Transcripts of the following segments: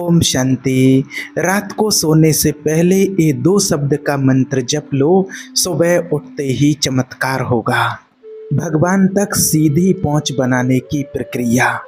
ओम शांति। रात को सोने से पहले ये 2 शब्द का मंत्र जप लो, सुबह उठते ही चमत्कार होगा। भगवान तक सीधी पहुंच बनाने की प्रक्रिया।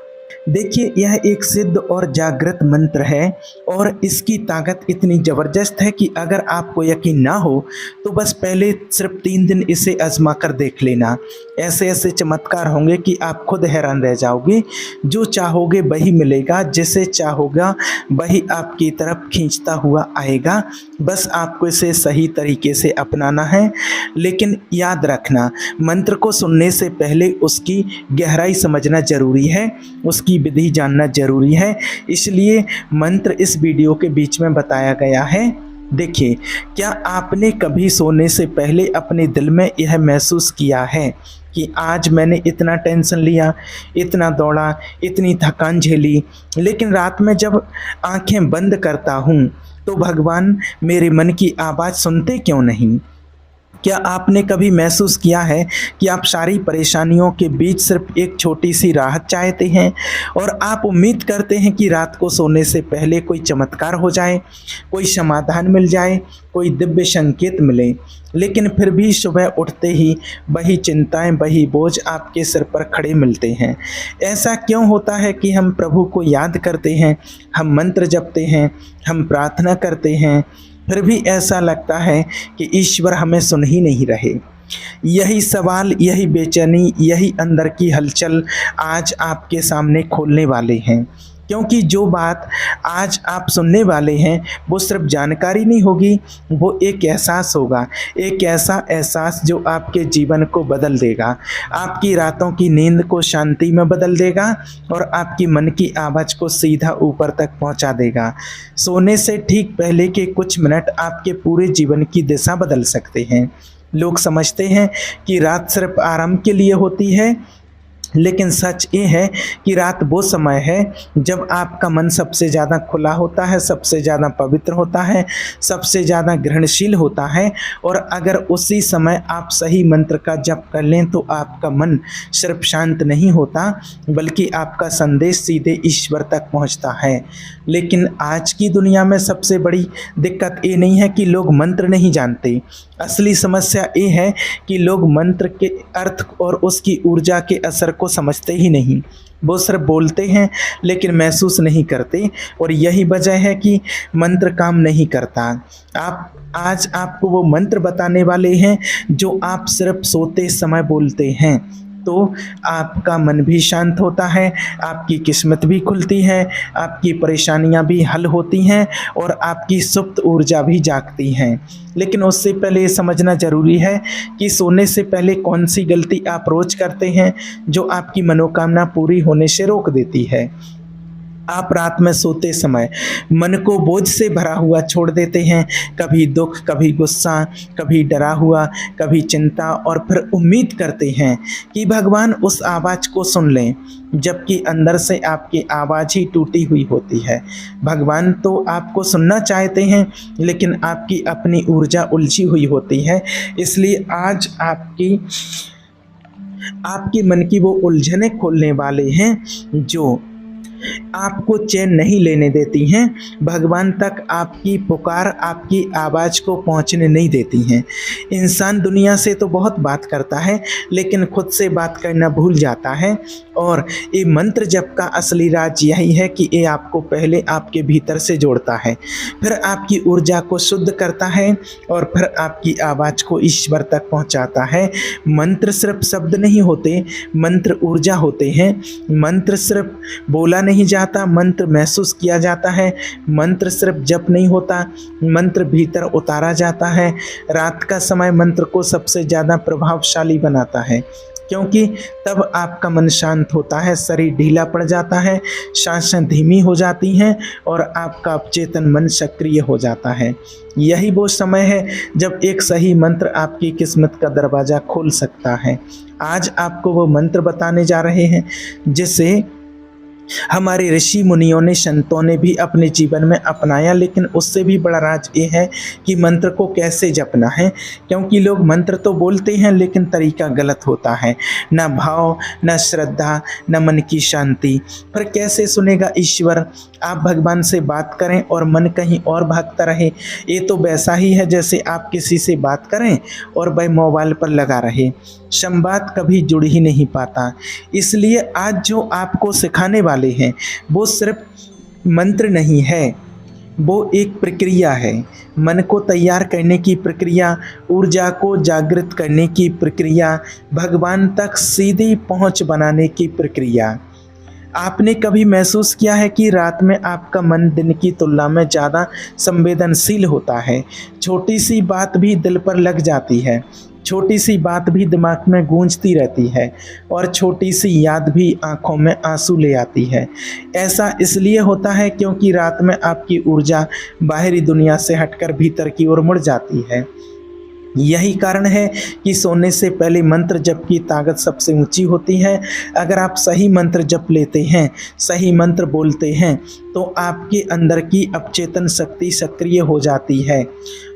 देखिए, यह एक सिद्ध और जागृत मंत्र है और इसकी ताकत इतनी ज़बरदस्त है कि अगर आपको यकीन ना हो तो बस पहले सिर्फ 3 दिन इसे आजमा कर देख लेना। ऐसे ऐसे चमत्कार होंगे कि आप खुद हैरान रह जाओगे। जो चाहोगे वही मिलेगा, जिसे चाहोगा वही आपकी तरफ खींचता हुआ आएगा। बस आपको इसे सही तरीके से अपनाना है। लेकिन याद रखना, मंत्र को सुनने से पहले उसकी गहराई समझना ज़रूरी है, उसकी विधि जानना जरूरी है। इसलिए मंत्र इस वीडियो के बीच में बताया गया है। देखिए, क्या आपने कभी सोने से पहले अपने दिल में यह महसूस किया है कि आज मैंने इतना टेंशन लिया, इतना दौड़ा, इतनी थकान झेली, लेकिन रात में जब आंखें बंद करता हूँ तो भगवान मेरे मन की आवाज़ सुनते क्यों नहीं? क्या आपने कभी महसूस किया है कि आप सारी परेशानियों के बीच सिर्फ एक छोटी सी राहत चाहते हैं और आप उम्मीद करते हैं कि रात को सोने से पहले कोई चमत्कार हो जाए, कोई समाधान मिल जाए, कोई दिव्य संकेत मिले, लेकिन फिर भी सुबह उठते ही वही चिंताएं, वही बोझ आपके सिर पर खड़े मिलते हैं। ऐसा क्यों होता है कि हम प्रभु को याद करते हैं, हम मंत्र जपते हैं, हम प्रार्थना करते हैं, फिर भी ऐसा लगता है कि ईश्वर हमें सुन ही नहीं रहे? यही सवाल, यही बेचैनी, यही अंदर की हलचल आज आपके सामने खोलने वाले हैं। क्योंकि जो बात आज आप सुनने वाले हैं वो सिर्फ जानकारी नहीं होगी, वो एक एहसास होगा। एक ऐसा एहसास जो आपके जीवन को बदल देगा, आपकी रातों की नींद को शांति में बदल देगा और आपकी मन की आवाज़ को सीधा ऊपर तक पहुंचा देगा। सोने से ठीक पहले के कुछ मिनट आपके पूरे जीवन की दिशा बदल सकते हैं। लोग समझते हैं कि रात सिर्फ आराम के लिए होती है, लेकिन सच ये है कि रात वो समय है जब आपका मन सबसे ज़्यादा खुला होता है, सबसे ज़्यादा पवित्र होता है, सबसे ज़्यादा ग्रहणशील होता है। और अगर उसी समय आप सही मंत्र का जप कर लें तो आपका मन सिर्फ शांत नहीं होता, बल्कि आपका संदेश सीधे ईश्वर तक पहुंचता है। लेकिन आज की दुनिया में सबसे बड़ी दिक्कत ये नहीं है कि लोग मंत्र नहीं जानते। असली समस्या ये है कि लोग मंत्र के अर्थ और उसकी ऊर्जा के असर को समझते ही नहीं। वो सिर्फ बोलते हैं लेकिन महसूस नहीं करते, और यही वजह है कि मंत्र काम नहीं करता। आज आपको वो मंत्र बताने वाले हैं जो आप सिर्फ सोते समय बोलते हैं, तो आपका मन भी शांत होता है, आपकी किस्मत भी खुलती है, आपकी परेशानियां भी हल होती हैं और आपकी सुप्त ऊर्जा भी जागती हैं। लेकिन उससे पहले ये समझना ज़रूरी है कि सोने से पहले कौन सी गलती आप रोज़ करते हैं जो आपकी मनोकामना पूरी होने से रोक देती है। आप रात में सोते समय मन को बोझ से भरा हुआ छोड़ देते हैं, कभी दुख, कभी गुस्सा, कभी डरा हुआ, कभी चिंता, और फिर उम्मीद करते हैं कि भगवान उस आवाज़ को सुन लें, जबकि अंदर से आपकी आवाज़ ही टूटी हुई होती है। भगवान तो आपको सुनना चाहते हैं, लेकिन आपकी अपनी ऊर्जा उलझी हुई होती है। इसलिए आज आपके मन की वो उलझनें खोलने वाले हैं जो आपको चैन नहीं लेने देती हैं, भगवान तक आपकी पुकार, आपकी आवाज़ को पहुंचने नहीं देती हैं। इंसान दुनिया से तो बहुत बात करता है, लेकिन खुद से बात करना भूल जाता है। और ये मंत्र जप का असली राज यही है कि ये आपको पहले आपके भीतर से जोड़ता है, फिर आपकी ऊर्जा को शुद्ध करता है और फिर आपकी आवाज़ को ईश्वर तक पहुंचाता है। मंत्र सिर्फ शब्द नहीं होते, मंत्र ऊर्जा होते हैं। मंत्र सिर्फ बोला नहीं जाता, मंत्र महसूस किया जाता है। मंत्र सिर्फ जप नहीं होता, मंत्र भीतर उतारा जाता है। रात का समय मंत्र को सबसे ज़्यादा प्रभावशाली बनाता है, क्योंकि तब आपका मन शांत होता है, शरीर ढीला पड़ जाता है, सांसें धीमी हो जाती हैं और आपका अवचेतन मन सक्रिय हो जाता है। यही वो समय है जब एक सही मंत्र आपकी किस्मत का दरवाज़ा खोल सकता है। आज आपको वो मंत्र बताने जा रहे हैं जिसे हमारे ऋषि मुनियों ने, संतों ने भी अपने जीवन में अपनाया। लेकिन उससे भी बड़ा राज ये है कि मंत्र को कैसे जपना है, क्योंकि लोग मंत्र तो बोलते हैं लेकिन तरीका गलत होता है। न भाव, न श्रद्धा, न मन की शांति। फिर कैसे सुनेगा ईश्वर? आप भगवान से बात करें और मन कहीं और भागता रहे, ये तो वैसा ही है जैसे आप किसी से बात करें और वह मोबाइल पर लगा रहे। संवाद कभी जुड़ ही नहीं पाता। इसलिए आज जो आपको सिखाने वाले हैं वो सिर्फ मंत्र नहीं है, वो एक प्रक्रिया है। मन को तैयार करने की प्रक्रिया, ऊर्जा को जागृत करने की प्रक्रिया, भगवान तक सीधी पहुंच बनाने की प्रक्रिया। आपने कभी महसूस किया है कि रात में आपका मन दिन की तुलना में ज़्यादा संवेदनशील होता है? छोटी सी बात भी दिल पर लग जाती है, छोटी सी बात भी दिमाग में गूंजती रहती है और छोटी सी याद भी आंखों में आंसू ले आती है। ऐसा इसलिए होता है क्योंकि रात में आपकी ऊर्जा बाहरी दुनिया से हटकर भीतर की ओर मुड़ जाती है। यही कारण है कि सोने से पहले मंत्र जप की ताकत सबसे ऊंची होती है। अगर आप सही मंत्र जप लेते हैं, सही मंत्र बोलते हैं, तो आपके अंदर की अवचेतन शक्ति सक्रिय हो जाती है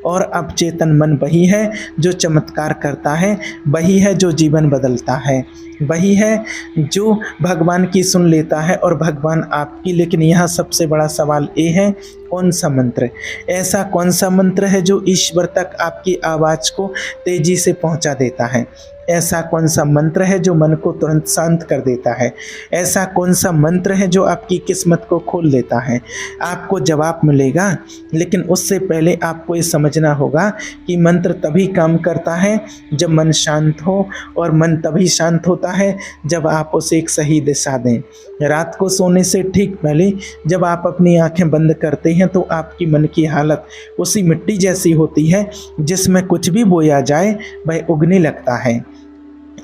और अवचेतन मन वही है जो चमत्कार करता है, वही है जो जीवन बदलता है, वही है जो भगवान की सुन लेता है और भगवान आपकी। लेकिन यहाँ सबसे बड़ा सवाल ये है, कौन सा मंत्र, ऐसा कौन सा मंत्र है जो ईश्वर तक आपकी आवाज़ को तेजी से पहुँचा देता है? ऐसा कौन सा मंत्र है जो मन को तुरंत शांत कर देता है? ऐसा कौन सा मंत्र है जो आपकी किस्मत को खोल देता है? आपको जवाब मिलेगा, लेकिन उससे पहले आपको ये समझना होगा कि मंत्र तभी काम करता है जब मन शांत हो, और मन तभी शांत होता है जब आप उसे एक सही दिशा दें। रात को सोने से ठीक पहले जब आप अपनी आंखें बंद करते हैं तो आपकी मन की हालत उसी मिट्टी जैसी होती है जिसमें कुछ भी बोया जाए वह उगने लगता है।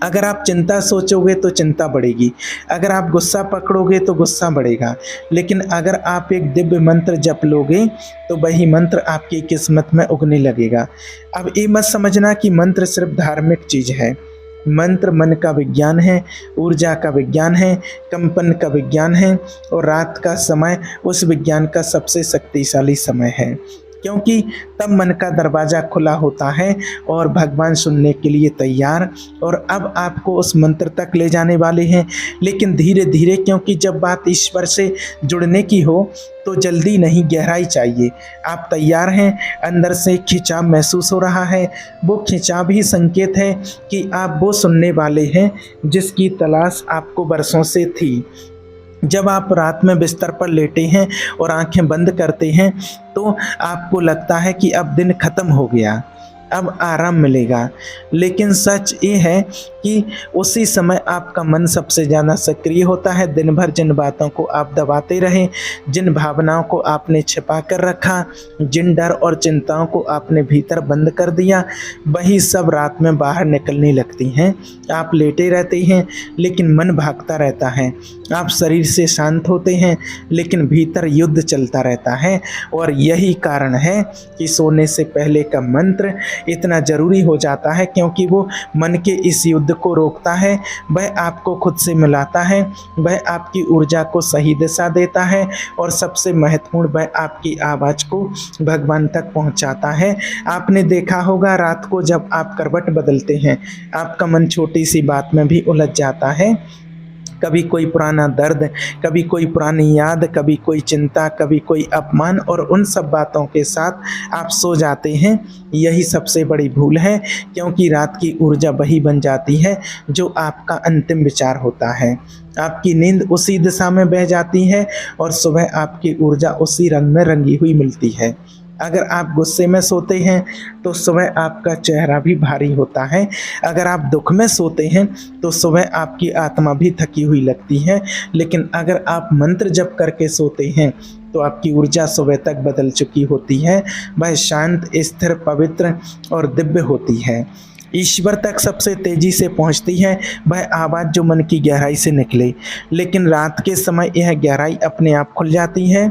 अगर आप चिंता सोचोगे तो चिंता बढ़ेगी, अगर आप गुस्सा पकड़ोगे तो गुस्सा बढ़ेगा, लेकिन अगर आप एक दिव्य मंत्र जप लोगे तो वही मंत्र आपकी किस्मत में उगने लगेगा। अब ये मत समझना कि मंत्र सिर्फ धार्मिक चीज़ है। मंत्र मन का विज्ञान है, ऊर्जा का विज्ञान है, कंपन का विज्ञान है, और रात का समय उस विज्ञान का सबसे शक्तिशाली समय है, क्योंकि तब मन का दरवाज़ा खुला होता है और भगवान सुनने के लिए तैयार। और अब आपको उस मंत्र तक ले जाने वाले हैं, लेकिन धीरे धीरे, क्योंकि जब बात ईश्वर से जुड़ने की हो तो जल्दी नहीं, गहराई चाहिए। आप तैयार हैं? अंदर से खिंचाव महसूस हो रहा है? वो खिंचाव ही संकेत है कि आप वो सुनने वाले हैं जिसकी तलाश आपको बरसों से थी। जब आप रात में बिस्तर पर लेटे हैं और आंखें बंद करते हैं तो आपको लगता है कि अब दिन ख़त्म हो गया, अब आराम मिलेगा, लेकिन सच ये है कि उसी समय आपका मन सबसे ज़्यादा सक्रिय होता है। दिन भर जिन बातों को आप दबाते रहे, जिन भावनाओं को आपने छिपा कर रखा, जिन डर और चिंताओं को आपने भीतर बंद कर दिया, वही सब रात में बाहर निकलने लगती हैं। आप लेटे रहते हैं लेकिन मन भागता रहता है, आप शरीर से शांत होते हैं लेकिन भीतर युद्ध चलता रहता है। और यही कारण है कि सोने से पहले का मंत्र इतना ज़रूरी हो जाता है, क्योंकि वो मन के इस युद्ध को रोकता है, वह आपको खुद से मिलाता है, वह आपकी ऊर्जा को सही दिशा देता है, और सबसे महत्वपूर्ण, वह आपकी आवाज़ को भगवान तक पहुंचाता है। आपने देखा होगा रात को जब आप करवट बदलते हैं, आपका मन छोटी सी बात में भी उलझ जाता है। कभी कोई पुराना दर्द, कभी कोई पुरानी याद, कभी कोई चिंता, कभी कोई अपमान, और उन सब बातों के साथ आप सो जाते हैं। यही सबसे बड़ी भूल है, क्योंकि रात की ऊर्जा वही बन जाती है जो आपका अंतिम विचार होता है। आपकी नींद उसी दिशा में बह जाती है और सुबह आपकी ऊर्जा उसी रंग में रंगी हुई मिलती है। अगर आप गुस्से में सोते हैं तो सुबह आपका चेहरा भी भारी होता है। अगर आप दुख में सोते हैं तो सुबह आपकी आत्मा भी थकी हुई लगती है। लेकिन अगर आप मंत्र जप करके सोते हैं तो आपकी ऊर्जा सुबह तक बदल चुकी होती है, वह शांत, स्थिर, पवित्र और दिव्य होती है। ईश्वर तक सबसे तेज़ी से पहुंचती है वह आवाज़ जो मन की गहराई से निकले, लेकिन रात के समय यह गहराई अपने आप खुल जाती है।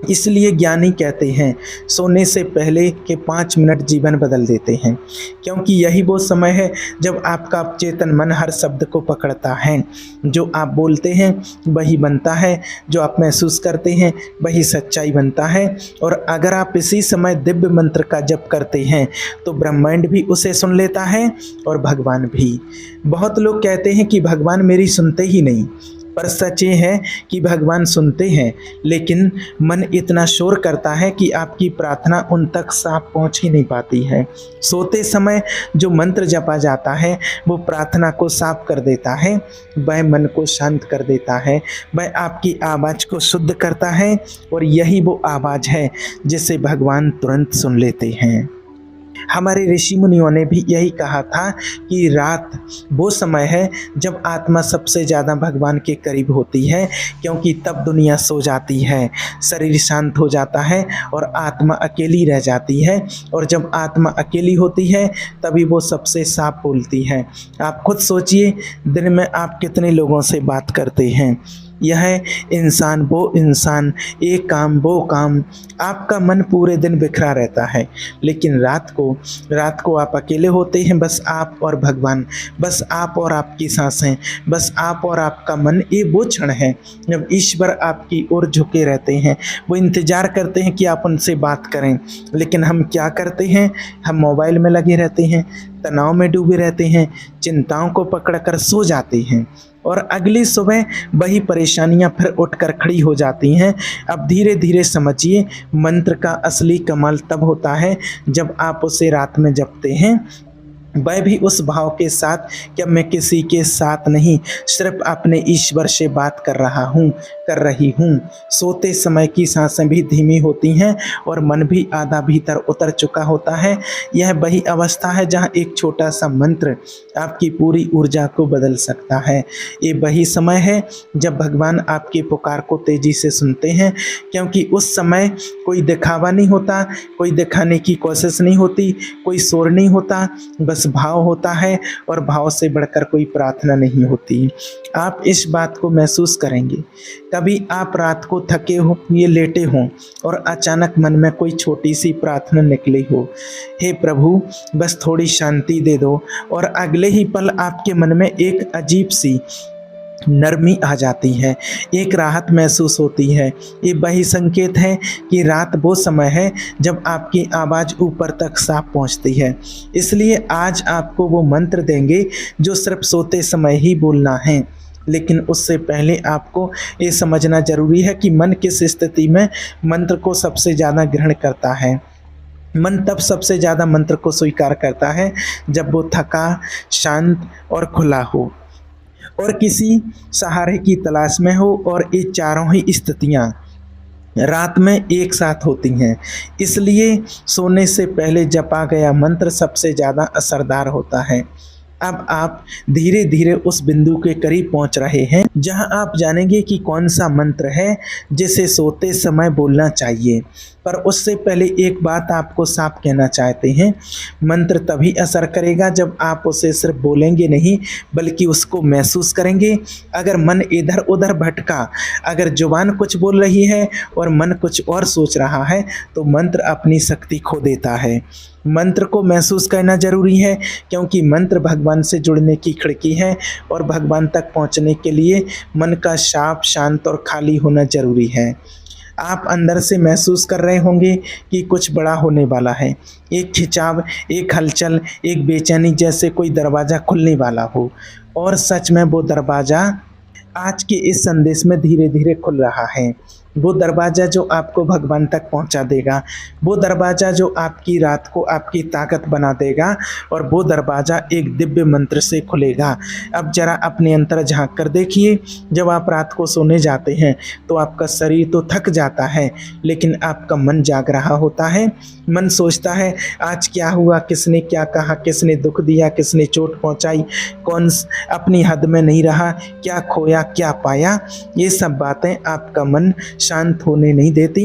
इसलिए ज्ञानी कहते हैं सोने से पहले के 5 मिनट जीवन बदल देते हैं, क्योंकि यही वो समय है जब आपका चेतन मन हर शब्द को पकड़ता है। जो आप बोलते हैं वही बनता है, जो आप महसूस करते हैं वही सच्चाई बनता है। और अगर आप इसी समय दिव्य मंत्र का जप करते हैं तो ब्रह्मांड भी उसे सुन लेता है और भगवान भी। बहुत लोग कहते हैं कि भगवान मेरी सुनते ही नहीं, पर सच ये है कि भगवान सुनते हैं, लेकिन मन इतना शोर करता है कि आपकी प्रार्थना उन तक साफ पहुंच ही नहीं पाती है। सोते समय जो मंत्र जपा जाता है वो प्रार्थना को साफ कर देता है, वह मन को शांत कर देता है, वह आपकी आवाज़ को शुद्ध करता है, और यही वो आवाज़ है जिसे भगवान तुरंत सुन लेते हैं। हमारे ऋषि मुनियों ने भी यही कहा था कि रात वो समय है जब आत्मा सबसे ज़्यादा भगवान के करीब होती है, क्योंकि तब दुनिया सो जाती है, शरीर शांत हो जाता है और आत्मा अकेली रह जाती है। और जब आत्मा अकेली होती है तभी वो सबसे साफ बोलती है। आप खुद सोचिए, दिन में आप कितने लोगों से बात करते हैं। यह इंसान वो इंसान, एक काम वो काम, आपका मन पूरे दिन बिखरा रहता है। लेकिन रात को आप अकेले होते हैं, बस आप और भगवान, बस आप और आपकी सांसें, बस आप और आपका मन। ये वो क्षण है जब ईश्वर आपकी ओर झुके रहते हैं, वो इंतज़ार करते हैं कि आप उनसे बात करें। लेकिन हम क्या करते हैं, हम मोबाइल में लगे रहते हैं, तनाव में डूबे रहते हैं, चिंताओं को पकड़कर सो जाते हैं, और अगली सुबह वही परेशानियां फिर उठकर खड़ी हो जाती हैं। अब धीरे धीरे समझिए, मंत्र का असली कमाल तब होता है जब आप उसे रात में जपते हैं, वह भी उस भाव के साथ कि मैं किसी के साथ नहीं, सिर्फ अपने ईश्वर से बात कर रही हूँ। सोते समय की सांसें भी धीमी होती हैं और मन भी आधा भीतर उतर चुका होता है। यह वही अवस्था है जहाँ एक छोटा सा मंत्र आपकी पूरी ऊर्जा को बदल सकता है। ये वही समय है जब भगवान आपकी पुकार को तेजी से सुनते हैं, क्योंकि उस समय कोई दिखावा नहीं होता, कोई दिखाने की कोशिश नहीं होती, कोई शोर नहीं होता, बस भाव होता है, और भाव से बढ़कर कोई प्रार्थना नहीं होती। आप इस बात को महसूस करेंगे, कभी आप रात को थके हो, ये लेटे हों और अचानक मन में कोई छोटी सी प्रार्थना निकली हो, हे प्रभु बस थोड़ी शांति दे दो, और अगले ही पल आपके मन में एक अजीब सी नरमी आ जाती है, एक राहत महसूस होती है। ये वही संकेत है कि रात वो समय है जब आपकी आवाज़ ऊपर तक साफ पहुंचती है। इसलिए आज आपको वो मंत्र देंगे जो सिर्फ सोते समय ही बोलना है, लेकिन उससे पहले आपको ये समझना जरूरी है कि मन किस स्थिति में मंत्र को सबसे ज़्यादा ग्रहण करता है। मन तब सबसे ज़्यादा मंत्र को स्वीकार करता है जब वो थका, शांत और खुला हो, और किसी सहारे की तलाश में हो, और ये चारों ही स्थितियाँ रात में एक साथ होती हैं। इसलिए सोने से पहले जपा गया मंत्र सबसे ज़्यादा असरदार होता है। अब आप धीरे धीरे उस बिंदु के करीब पहुंच रहे हैं जहां आप जानेंगे कि कौन सा मंत्र है जिसे सोते समय बोलना चाहिए। पर उससे पहले एक बात आपको साफ कहना चाहते हैं, मंत्र तभी असर करेगा जब आप उसे सिर्फ बोलेंगे नहीं, बल्कि उसको महसूस करेंगे। अगर मन इधर उधर भटका, अगर जुबान कुछ बोल रही है और मन कुछ और सोच रहा है, तो मंत्र अपनी शक्ति खो देता है। मंत्र को महसूस करना जरूरी है, क्योंकि मंत्र भगवान से जुड़ने की खिड़की है, और भगवान तक पहुंचने के लिए मन का साफ, शांत और खाली होना जरूरी है। आप अंदर से महसूस कर रहे होंगे कि कुछ बड़ा होने वाला है, एक खिंचाव, एक हलचल, एक बेचैनी, जैसे कोई दरवाज़ा खुलने वाला हो। और सच में वो दरवाज़ा आज के इस संदेश में धीरे धीरे खुल रहा है। वो दरवाज़ा जो आपको भगवान तक पहुंचा देगा, वो दरवाज़ा जो आपकी रात को आपकी ताकत बना देगा, और वो दरवाज़ा एक दिव्य मंत्र से खुलेगा। अब जरा अपने अंतर झांक कर देखिए, जब आप रात को सोने जाते हैं तो आपका शरीर तो थक जाता है, लेकिन आपका मन जाग रहा होता है। मन सोचता है आज क्या हुआ, किसने क्या कहा, किसने दुख दिया, किसने चोट पहुंचाई, कौन अपनी हद में नहीं रहा, क्या खोया क्या पाया। ये सब बातें आपका मन शांत होने नहीं देती।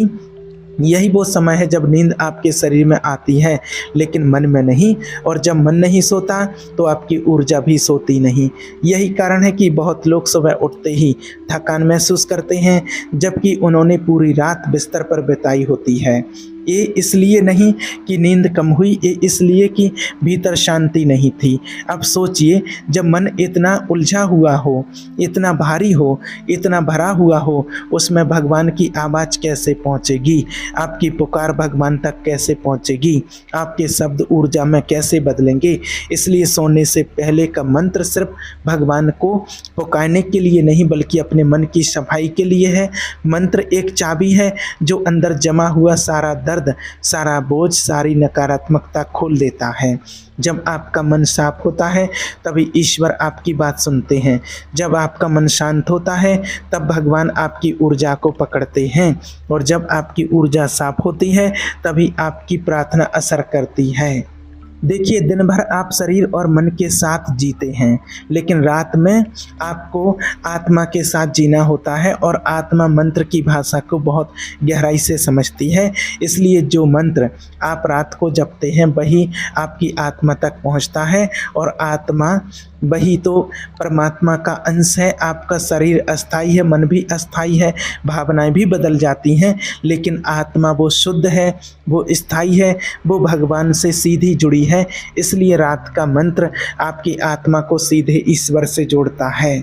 यही वो समय है जब नींद आपके शरीर में आती है, लेकिन मन में नहीं, और जब मन नहीं सोता तो आपकी ऊर्जा भी सोती नहीं। यही कारण है कि बहुत लोग सुबह उठते ही थकान महसूस करते हैं, जबकि उन्होंने पूरी रात बिस्तर पर बिताई होती है। ये इसलिए नहीं कि नींद कम हुई, ये इसलिए कि भीतर शांति नहीं थी। अब सोचिए, जब मन इतना उलझा हुआ हो, इतना भारी हो, इतना भरा हुआ हो, उसमें भगवान की आवाज़ कैसे पहुँचेगी? आपकी पुकार भगवान तक कैसे पहुँचेगी? आपके शब्द ऊर्जा में कैसे बदलेंगे? इसलिए सोने से पहले का मंत्र सिर्फ भगवान को पुकारने के लिए नहीं, बल्कि अपने मन की सफाई के लिए है। मंत्र एक चाबी है जो अंदर जमा हुआ सारा दर्द, सारा बोझ, सारी नकारात्मकता खोल देता है। जब आपका मन साफ होता है तभी ईश्वर आपकी बात सुनते हैं। जब आपका मन शांत होता है तब भगवान आपकी ऊर्जा को पकड़ते हैं, और जब आपकी ऊर्जा साफ होती है तभी आपकी प्रार्थना असर करती है। देखिए, दिन भर आप शरीर और मन के साथ जीते हैं, लेकिन रात में आपको आत्मा के साथ जीना होता है, और आत्मा मंत्र की भाषा को बहुत गहराई से समझती है। इसलिए जो मंत्र आप रात को जपते हैं वही आपकी आत्मा तक पहुंचता है, और आत्मा वही तो परमात्मा का अंश है। आपका शरीर अस्थाई है, मन भी अस्थाई है, भावनाएं भी बदल जाती हैं, लेकिन आत्मा वो शुद्ध है, वो स्थायी है, वो भगवान से सीधी जुड़ी है। इसलिए रात का मंत्र आपकी आत्मा को सीधे ईश्वर से जोड़ता है।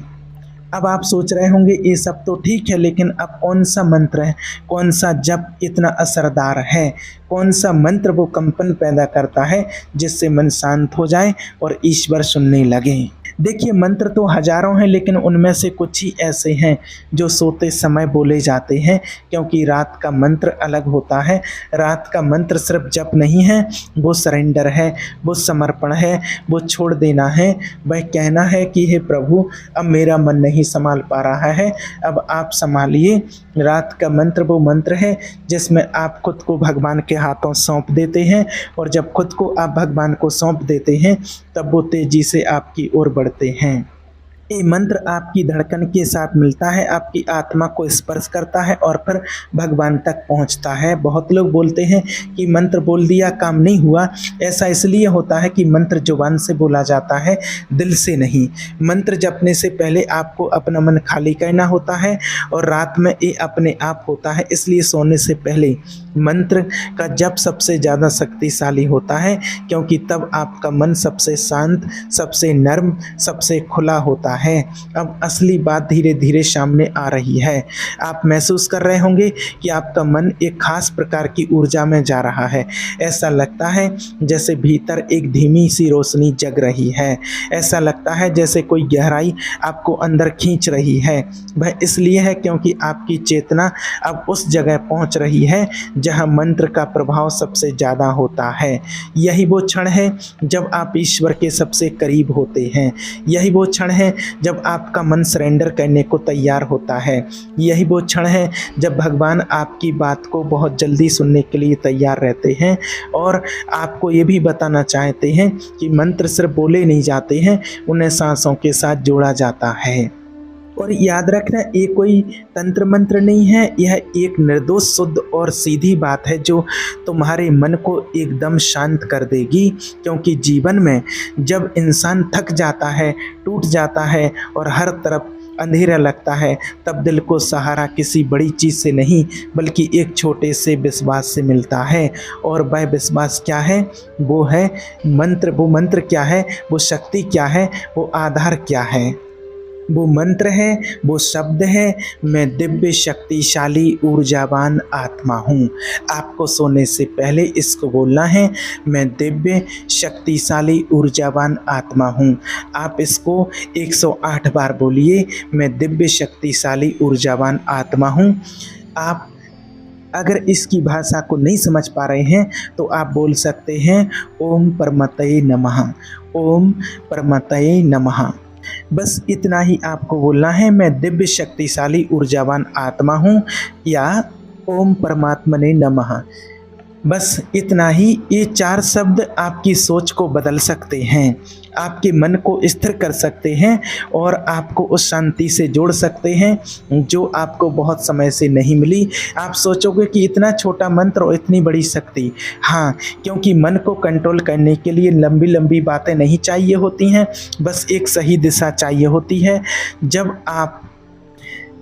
अब आप सोच रहे होंगे ये सब तो ठीक है, लेकिन अब कौन सा मंत्र है, कौन सा जप इतना असरदार है, कौन सा मंत्र वो कंपन पैदा करता है जिससे मन शांत हो जाए और ईश्वर सुनने लगे? देखिए, मंत्र तो हजारों हैं, लेकिन उनमें से कुछ ही ऐसे हैं जो सोते समय बोले जाते हैं, क्योंकि रात का मंत्र अलग होता है। रात का मंत्र सिर्फ जप नहीं है, वो सरेंडर है, वो समर्पण है, वो छोड़ देना है। वह कहना है कि हे प्रभु, अब मेरा मन नहीं संभाल पा रहा है, अब आप संभालिए। रात का मंत्र वो मंत्र है जिसमें आप खुद को भगवान के हाथों सौंप देते हैं, और जब खुद को आप भगवान को सौंप देते हैं तब वो तेजी से आपकी ओर बढ़ते हैं। ये मंत्र आपकी धड़कन के साथ मिलता है, आपकी आत्मा को स्पर्श करता है और फिर भगवान तक पहुंचता है। बहुत लोग बोलते हैं कि मंत्र बोल दिया काम नहीं हुआ। ऐसा इसलिए होता है कि मंत्र जुबान से बोला जाता है, दिल से नहीं। मंत्र जपने से पहले आपको अपना मन खाली करना होता है, और रात में ये अपने आप होता है। इसलिए सोने से पहले मंत्र का जप सबसे ज़्यादा शक्तिशाली होता है, क्योंकि तब आपका मन सबसे शांत, सबसे नर्म, सबसे खुला होता है। अब असली बात धीरे धीरे सामने आ रही है। आप महसूस कर रहे होंगे कि आपका मन एक खास प्रकार की ऊर्जा में जा रहा है। ऐसा लगता है जैसे भीतर एक धीमी सी रोशनी जग रही है। ऐसा लगता है जैसे कोई गहराई आपको अंदर खींच रही है। वह इसलिए है क्योंकि आपकी चेतना अब उस जगह पहुंच रही है जहां मंत्र का प्रभाव सबसे ज़्यादा होता है। यही वो क्षण है जब आप ईश्वर के सबसे करीब होते हैं। यही वो क्षण है जब आपका मन सरेंडर करने को तैयार होता है। यही वो क्षण है जब भगवान आपकी बात को बहुत जल्दी सुनने के लिए तैयार रहते हैं, और आपको ये भी बताना चाहते हैं कि मंत्र सिर्फ बोले नहीं जाते हैं, उन्हें सांसों के साथ जोड़ा जाता है। और याद रखना, ये कोई तंत्र मंत्र नहीं है, यह एक निर्दोष, शुद्ध और सीधी बात है जो तुम्हारे मन को एकदम शांत कर देगी। क्योंकि जीवन में जब इंसान थक जाता है, टूट जाता है और हर तरफ अंधेरा लगता है, तब दिल को सहारा किसी बड़ी चीज़ से नहीं बल्कि एक छोटे से विश्वास से मिलता है। और वह विश्वास क्या है? वो है मंत्र। वो मंत्र क्या है? वो शक्ति क्या है? वो आधार क्या है? वो मंत्र है, वो शब्द है, मैं दिव्य शक्तिशाली ऊर्जावान आत्मा हूँ। आपको सोने से पहले इसको बोलना है, मैं दिव्य शक्तिशाली ऊर्जावान आत्मा हूँ। आप इसको 108 बार बोलिए, मैं दिव्य शक्तिशाली ऊर्जावान आत्मा हूँ। आप अगर इसकी भाषा को नहीं समझ पा रहे हैं तो आप बोल सकते हैं, ओम परमतये नमः, ओम परमतये नमः। बस इतना ही आपको बोलना है, मैं दिव्य शक्तिशाली ऊर्जावान आत्मा हूँ, या ओम परमात्मने नमः। बस इतना ही। ये 4 शब्द आपकी सोच को बदल सकते हैं, आपके मन को स्थिर कर सकते हैं, और आपको उस शांति से जोड़ सकते हैं जो आपको बहुत समय से नहीं मिली। आप सोचोगे कि इतना छोटा मंत्र और इतनी बड़ी शक्ति। हाँ, क्योंकि मन को कंट्रोल करने के लिए लंबी लंबी बातें नहीं चाहिए होती हैं, बस एक सही दिशा चाहिए होती है। जब आप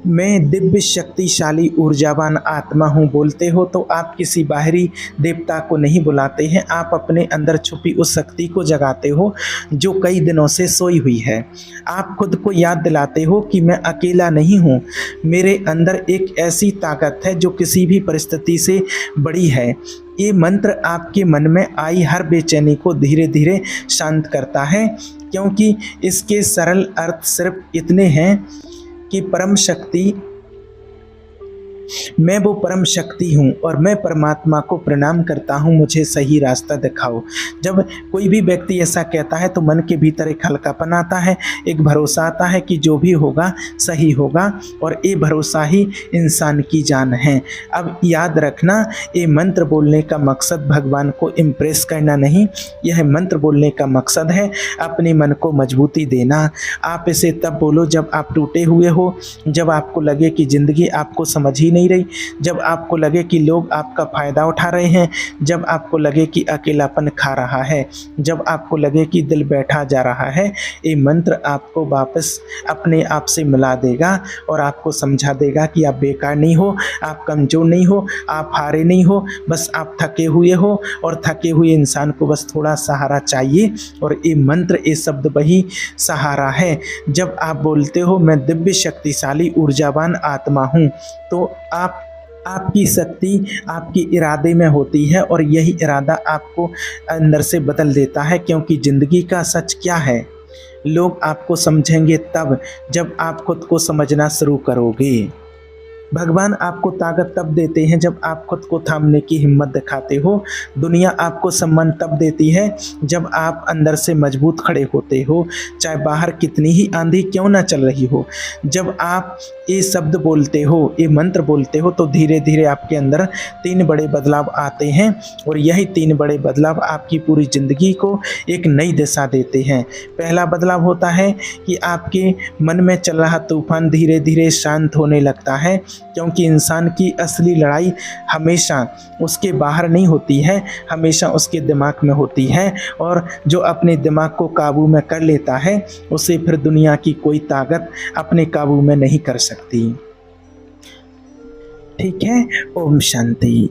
मैं दिव्य शक्तिशाली ऊर्जावान आत्मा हूँ बोलते हो तो आप किसी बाहरी देवता को नहीं बुलाते हैं, आप अपने अंदर छुपी उस शक्ति को जगाते हो जो कई दिनों से सोई हुई है। आप खुद को याद दिलाते हो कि मैं अकेला नहीं हूँ, मेरे अंदर एक ऐसी ताकत है जो किसी भी परिस्थिति से बड़ी है। ये मंत्र आपके मन में आई हर बेचैनी को धीरे धीरे शांत करता है, क्योंकि इसके सरल अर्थ सिर्फ इतने हैं कि परम शक्ति, मैं वो परम शक्ति हूँ और मैं परमात्मा को प्रणाम करता हूँ, मुझे सही रास्ता दिखाओ। जब कोई भी व्यक्ति ऐसा कहता है तो मन के भीतर एक हल्कापन आता है, एक भरोसा आता है कि जो भी होगा सही होगा, और ये भरोसा ही इंसान की जान है। अब याद रखना, ये मंत्र बोलने का मकसद भगवान को इम्प्रेस करना नहीं, यह मंत्र बोलने का मकसद है अपने मन को मजबूती देना। आप इसे तब बोलो जब आप टूटे हुए हो, जब आपको लगे कि ज़िंदगी आपको समझ ही नहीं रही, जब आपको लगे कि लोग आपका फ़ायदा उठा रहे हैं, जब आपको लगे कि अकेलापन खा रहा है, जब आपको लगे कि दिल बैठा जा रहा है, ये मंत्र आपको वापस अपने आप से मिला देगा और आपको समझा देगा कि आप बेकार नहीं हो, आप कमज़ोर नहीं हो, आप हारे नहीं हो, बस आप थके हुए हो और थके हुए इंसान को बस थोड़ा सहारा चाहिए। और ये मंत्र, ये शब्द वही सहारा है। जब आप बोलते हो मैं दिव्य शक्तिशाली ऊर्जावान आत्मा हूँ, तो आपकी शक्ति आपके इरादे में होती है और यही इरादा आपको अंदर से बदल देता है। क्योंकि ज़िंदगी का सच क्या है, लोग आपको समझेंगे तब जब आप खुद को समझना शुरू करोगे। भगवान आपको ताकत तब देते हैं जब आप खुद को थामने की हिम्मत दिखाते हो। दुनिया आपको सम्मान तब देती है जब आप अंदर से मजबूत खड़े होते हो, चाहे बाहर कितनी ही आंधी क्यों ना चल रही हो। जब आप ये शब्द बोलते हो, ये मंत्र बोलते हो, तो धीरे धीरे आपके अंदर 3 बड़े बदलाव आते हैं और यही 3 बड़े बदलाव आपकी पूरी ज़िंदगी को एक नई दिशा देते हैं। पहला बदलाव होता है कि आपके मन में चल रहा तूफान धीरे धीरे शांत होने लगता है, क्योंकि इंसान की असली लड़ाई हमेशा उसके बाहर नहीं होती है, हमेशा उसके दिमाग में होती है। और जो अपने दिमाग को काबू में कर लेता है, उसे फिर दुनिया की कोई ताकत अपने काबू में नहीं कर सकती। ठीक है, ओम शांति।